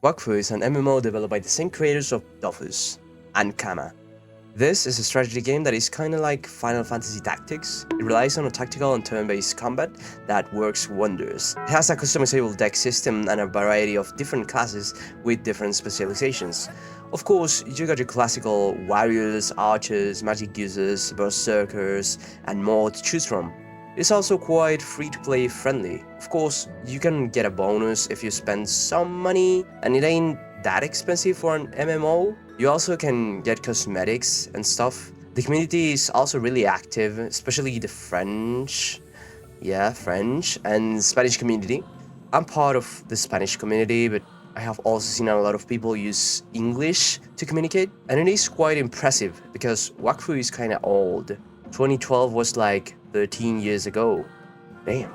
Wakfu is an MMO developed by the same creators of Dofus and Kama. This is a strategy game that is kinda like Final Fantasy Tactics. It relies on a tactical and turn-based combat that works wonders. It has a customizable deck system and a variety of different classes with different specializations. Of course, you got your classical warriors, archers, magic users, berserkers, and more to choose from. It's also quite free-to-play friendly. Of course, you can get a bonus if you spend some money, and it ain't that expensive for an MMO. You also can get cosmetics and stuff. The community is also really active, especially the French and Spanish community. I'm part of the Spanish community, but I have also seen a lot of people use English to communicate, and it is quite impressive because Wakfu is kinda old. 2012 was like 13 years ago. Damn.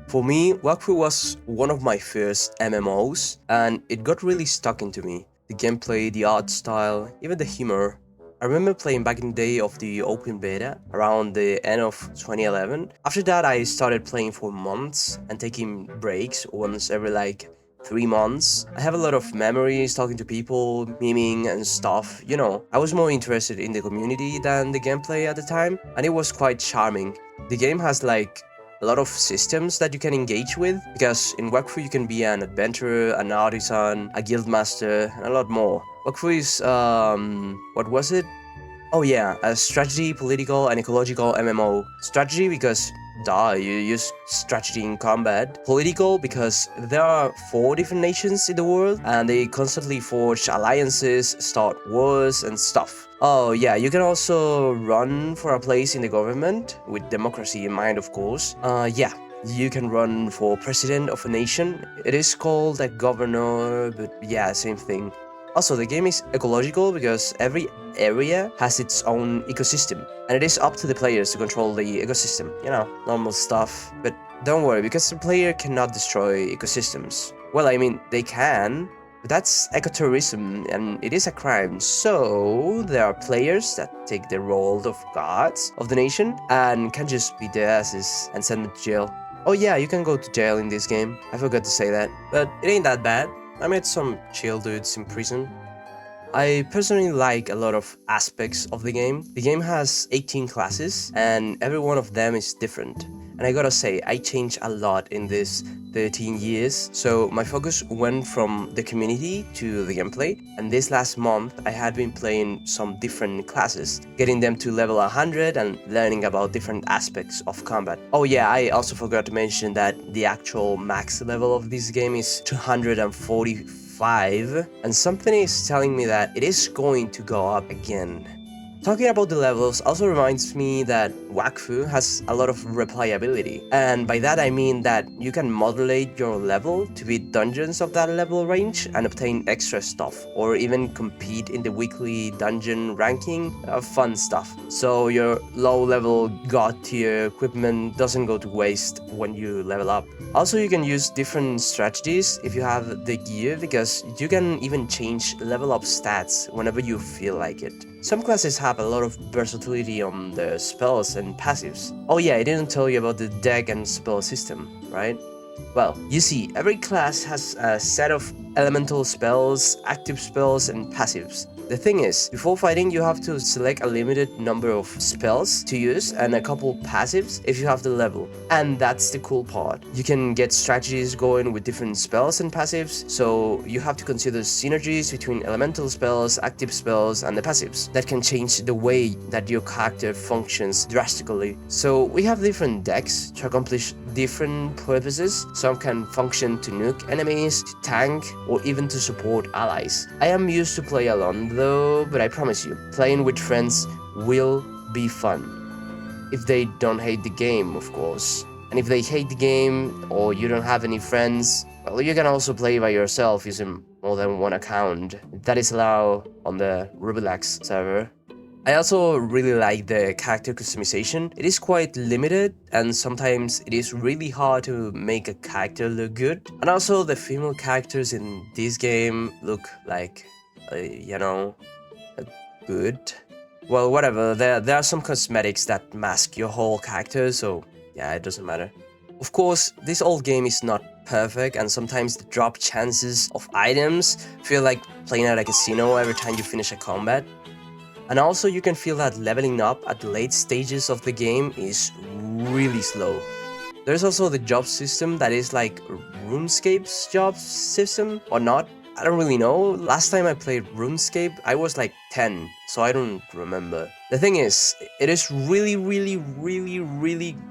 For me, Wakfu was one of my first MMOs, and it got really stuck into me. The gameplay, the art style, even the humor. I remember playing back in the day of the open beta, around the end of 2011. After that, I started playing for months and taking breaks once every like 3 months. I have a lot of memories talking to people, memeing and stuff, you know. I was more interested in the community than the gameplay at the time, and it was quite charming. The game has like a lot of systems that you can engage with, because in Wakfu you can be an adventurer, an artisan, a guild master, and a lot more. Wakfu is, what was it? Oh yeah, a strategy, political, and ecological MMO. Strategy because, duh, you use strategy in combat. Political because there are 4 different nations in the world, and they constantly forge alliances, start wars, and stuff. Oh yeah, you can also run for a place in the government, with democracy in mind, of course. Yeah, you can run for president of a nation. It is called a governor, but yeah, same thing. Also, the game is ecological because every area has its own ecosystem, and it is up to the players to control the ecosystem, you know, normal stuff. But don't worry, because the player cannot destroy ecosystems. Well, I mean, they can, but that's ecotourism, and it is a crime. So, there are players that take the role of gods of the nation and can just beat their asses and send them to jail. Oh yeah, you can go to jail in this game. I forgot to say that, but it ain't that bad. I met some chill dudes in prison. I personally like a lot of aspects of the game. The game has 18 classes, and every one of them is different. And I gotta say, I changed a lot in this 13 years, so my focus went from the community to the gameplay, and this last month I had been playing some different classes, getting them to level 100 and learning about different aspects of combat. Oh yeah, I also forgot to mention that the actual max level of this game is 245, and something is telling me that it is going to go up again. Talking about the levels also reminds me that Wakfu has a lot of replayability, and by that I mean that you can modulate your level to beat dungeons of that level range and obtain extra stuff, or even compete in the weekly dungeon ranking, fun stuff. So your low level god tier equipment doesn't go to waste when you level up. Also, you can use different strategies if you have the gear, because you can even change level up stats whenever you feel like it. Some classes have a lot of versatility on their spells and passives. Oh yeah, I didn't tell you about the deck and spell system, right? Well, you see, every class has a set of elemental spells, active spells, and passives. The thing is, before fighting you have to select a limited number of spells to use and a couple passives if you have the level. And that's the cool part. You can get strategies going with different spells and passives, so you have to consider synergies between elemental spells, active spells, and the passives that can change the way that your character functions drastically. So we have different decks to accomplish different purposes. Some can function to nuke enemies, to tank, or even to support allies. I am used to play alone though, but I promise you, playing with friends will be fun. If they don't hate the game, of course. And if they hate the game, or you don't have any friends, well, you can also play by yourself using more than one account. That is allowed on the Rubilax server. I also really like the character customization. It is quite limited, and sometimes it is really hard to make a character look good. And also the female characters in this game look like, you know, good. Well, whatever, there are some cosmetics that mask your whole character, so yeah, it doesn't matter. Of course, this old game is not perfect, and sometimes the drop chances of items feel like playing at a casino every time you finish a combat. And also you can feel that leveling up at the late stages of the game is really slow. There's also the job system that is like RuneScape's job system or not. I don't really know. Last time I played RuneScape, I was like 10, so I don't remember. The thing is, it is really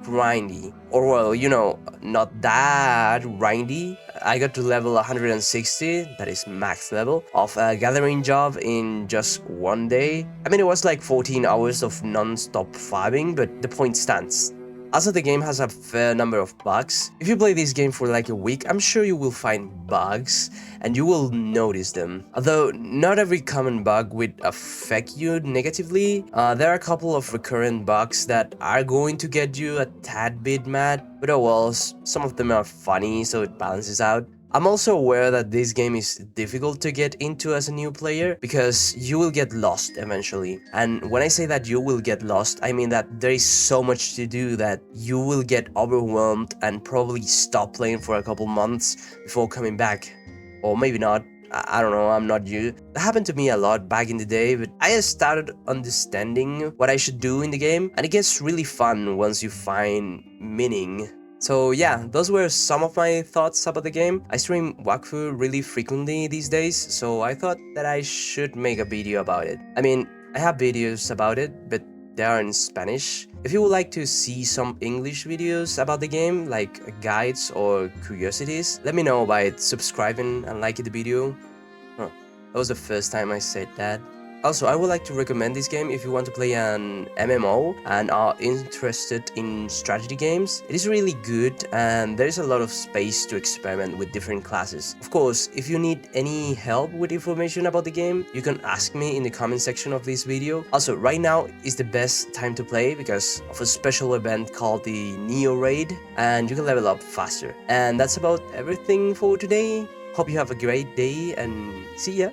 grindy. Or well, you know, not that grindy. I got to level 160, that is max level, of a gathering job in just one day. I mean, it was like 14 hours of non-stop farming, but the point stands. Also, the game has a fair number of bugs. If you play this game for like a week, I'm sure you will find bugs and you will notice them. Although not every common bug would affect you negatively, there are a couple of recurrent bugs that are going to get you a tad bit mad, but oh well, some of them are funny, so it balances out. I'm also aware that this game is difficult to get into as a new player because you will get lost eventually. And when I say that you will get lost, I mean that there is so much to do that you will get overwhelmed and probably stop playing for a couple months before coming back. Or maybe not. I don't know, I'm not you. That happened to me a lot back in the day, but I just started understanding what I should do in the game, and it gets really fun once you find meaning. So yeah, those were some of my thoughts about the game. I stream Wakfu really frequently these days, so I thought that I should make a video about it. I mean, I have videos about it, but they are in Spanish. If you would like to see some English videos about the game, like guides or curiosities, let me know by subscribing and liking the video. Huh, that was the first time I said that. Also, I would like to recommend this game if you want to play an MMO and are interested in strategy games. It is really good and there is a lot of space to experiment with different classes. Of course, if you need any help with information about the game, you can ask me in the comment section of this video. Also, right now is the best time to play because of a special event called the Neo Raid, and you can level up faster. And that's about everything for today. Hope you have a great day and see ya!